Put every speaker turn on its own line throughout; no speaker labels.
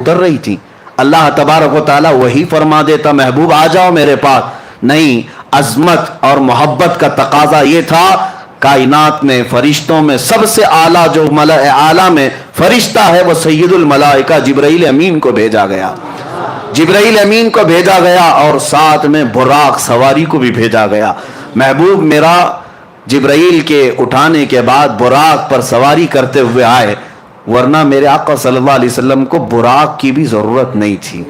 उतर रही थी, अल्लाह तबारक व तआला वही फरमा देता महबूब आ जाओ मेरे पास। नहीं, अजमत और मोहब्बत का तकाजा ये था, कायनात में फरिश्तों में सबसे आला जो मलाए आला में फरिश्ता है वो सैयदुल मलाइका जिब्राइल अमीन को भेजा गया। जिब्राइल अमीन को भेजा गया और साथ में बुराक सवारी को भी भेजा गया। महबूब मेरा जिब्राइल के उठाने के बाद बुराक पर सवारी करते हुए आए, वरना मेरे आका सल्लल्लाहु अलैहि वसल्लम को बुराक की भी जरूरत नहीं थी,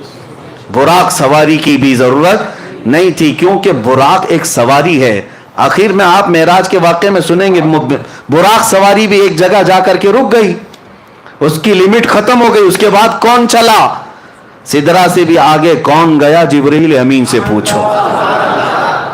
बुराक सवारी की भी जरूरत नहीं थी, क्योंकि बुराक एक सवारी है। आखिर में आप मेराज के वाक़े में सुनेंगे, बुराक सवारी भी एक जगह जाकर के रुक गई, उसकी लिमिट खत्म हो गई। उसके बाद कौन चला, सिदरा से भी आगे कौन गया, जिब्रील अमीन से पूछो,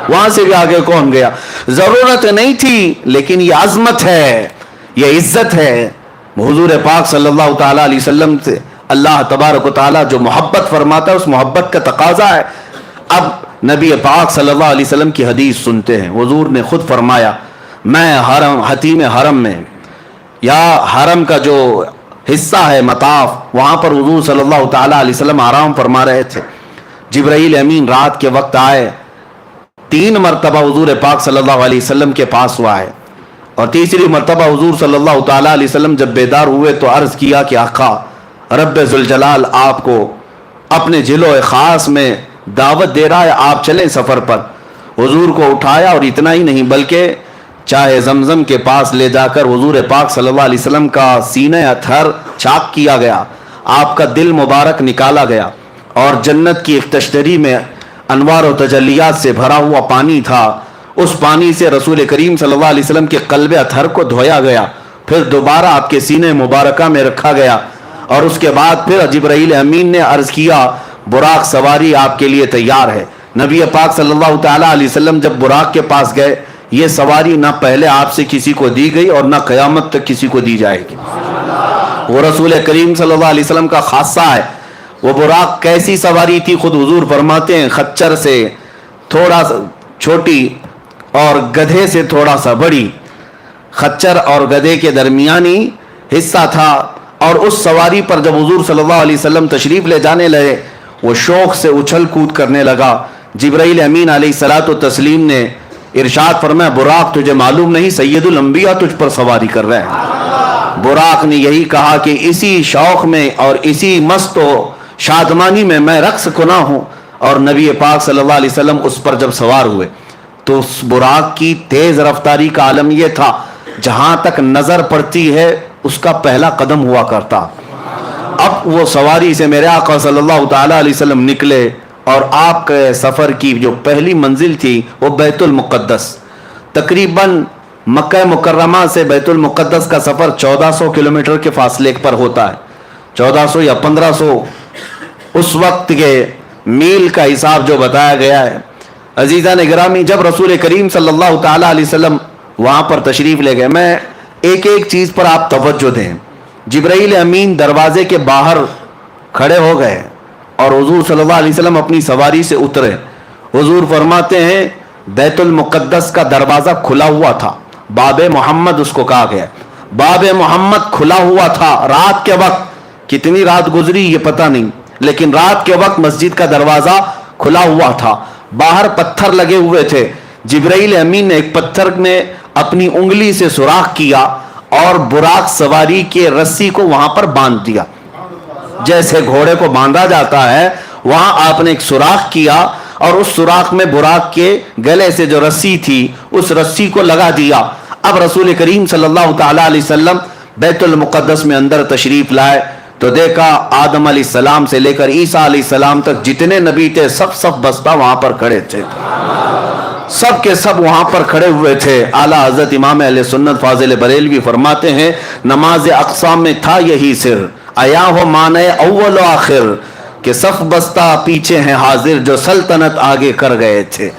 वहां से भी आगे कौन गया। जरूरत नहीं थी, लेकिन ये अजमत है, ये इज्जत है। हुजूर पाक सल्लल्लाहु ताला अलैहि वसल्लम से अल्लाह तबारक व तआला जो मोहब्बत फरमाता है, उस मोहब्बत का तकाजा है। अब नबी पाक सल्लल्लाहु अलैहि वसल्लम की हदीस सुनते हैं। हुजूर ने खुद फरमाया, मैं हरम हतीम हरम में या हरम का जो हिस्सा है मताफ, वहां पर हुजूर सल्लल्लाहु ताला अलैहि वसल्लम आराम फरमा रहे थे। जिब्राइल अमीन रात के वक्त आए, 3 मरतबा हुजूर पाक सल्लल्लाहु अलैहि वसल्लम के पास हुआ है, और तीसरी मरतबा हुजूर सल्लल्लाहु ताला अलैहि वसल्लम जब बेदार हुए तो अर्ज किया कि आका रब्बे जुल जलाल आपको अपने जिलो खास में दावत दे रहा है, आप चलें सफर पर। हुजूर को उठाया और इतना ही नहीं बल्कि चाहे जमजम के पास ले जाकर हुजूर पाक सल्लल्लाहु अलैहि वसल्लम का सीने अथर चाक किया गया, आपका दिल मुबारक निकाला गया, और जन्नत की एक तश्तरी में अनवार व तजल्लियात से भरा हुआ पानी था। उस पानी से रसूल करीम सल्लल्लाहु अलैहि वसल्लम के कल्ब अथर को धोया गया, फिर दोबारा आपके सीने मुबारका में रखा गया, और उसके बाद फिर जिब्राइल अमीन ने अर्ज किया बुराक सवारी आपके लिए तैयार है। नबी पाक सल्लल्लाहु ताला अलैहि वसल्लम जब बुराक के पास गए, ये सवारी ना पहले आपसे किसी को दी गई और ना क़यामत तक किसी को दी जाएगी। वो रसूल करीम सल्लल्लाहु अलैहि वसल्लम का खासा है। वो बुराक कैसी सवारी थी, खुद हुजूर फरमाते हैं, खच्चर से थोड़ा सा छोटी और गधे से थोड़ा सा बड़ी, खच्चर और गधे के दरमियानी हिस्सा था। और उस सवारी पर जब हुजूर सल्लल्लाहु अलैहि वसल्लम तशरीफ ले जाने लगे, वो शौक से उछल कूद करने लगा। जिब्राइल अमीन अलैहिस्सलातु तस्लीम ने इरशाद फरमाया, बुराक तुझे मालूम नहीं सैयदुल अंबिया तुझ पर सवारी कर रहे हैं। बुराक ने यही कहा कि इसी शौक में और इसी मस्त शादमानी में मैं रक्स गुना हूं। और नबी पाक सल्लल्लाहु अलैहि वसल्लम उस पर जब सवार हुए तो उस बुराक की तेज रफ्तारी का आलम यह था, जहां तक नजर पड़ती है उसका पहला कदम हुआ करता। अब वो सवारी से मेरे आका सल्लल्लाहु ताला अलैहि वसल्लम निकले, और आपके सफर की जो पहली मंजिल थी वो बैतुल मुक़द्दस, तकरीबन मक्का मुकर्रमा से बैतुल मुक़द्दस का सफर 1400 किलोमीटर के फासले पर होता है। 1400 या 1500 उस वक्त के मील का हिसाब जो बताया गया है। अजीज़ा ने गिरामी, जब रसूल करीम सल्लल्लाहु ताला अलैहि वसल्लम वहाँ पर तशरीफ़ ले गए, मैं एक एक चीज़ पर आप तवज्जो दें। जिब्राइल अमीन दरवाजे के बाहर खड़े हो गए और हुजूर सल्लल्लाहु अलैहि वसल्लम अपनी सवारी से उतरे। हुजूर फरमाते हैं बैतुल मुक़द्दस का दरवाज़ा खुला हुआ था, बाबे मोहम्मद उसको कहा गया, बाबे मोहम्मद खुला हुआ था। रात के वक्त, कितनी रात गुजरी ये पता नहीं, लेकिन रात के वक्त मस्जिद का दरवाज़ा खुला हुआ था। बाहर पत्थर लगे हुए थे। जिब्राइल अमीन ने एक पत्थर में अपनी उंगली से सुराख किया और बुराक सवारी के रस्सी को वहां पर बांध दिया, जैसे घोड़े को बांधा जाता है। वहां आपने एक सुराख किया और उस सुराख में बुराक के गले से जो रस्सी थी उस रस्सी को लगा दिया। अब रसूल करीम सल्लल्लाहु ताला अलैहि वसल्लम बैतुल मुक़द्दस में अंदर तशरीफ लाए तो देखा आदम अलैहिस्सलाम से लेकर ईसा अलैहिस्सलाम तक जितने नबी थे सब सब बस्ता वहां पर खड़े थे, सब के सब वहां पर खड़े हुए थे। आला हजरत इमाम अहले सुन्नत फाजिल बरेलवी फरमाते हैं, नमाज अक़सा में था यही सिर, आया हो माने अव्वल आखिर, के सफ बस्ता पीछे हैं हाजिर जो सल्तनत आगे कर गए थे।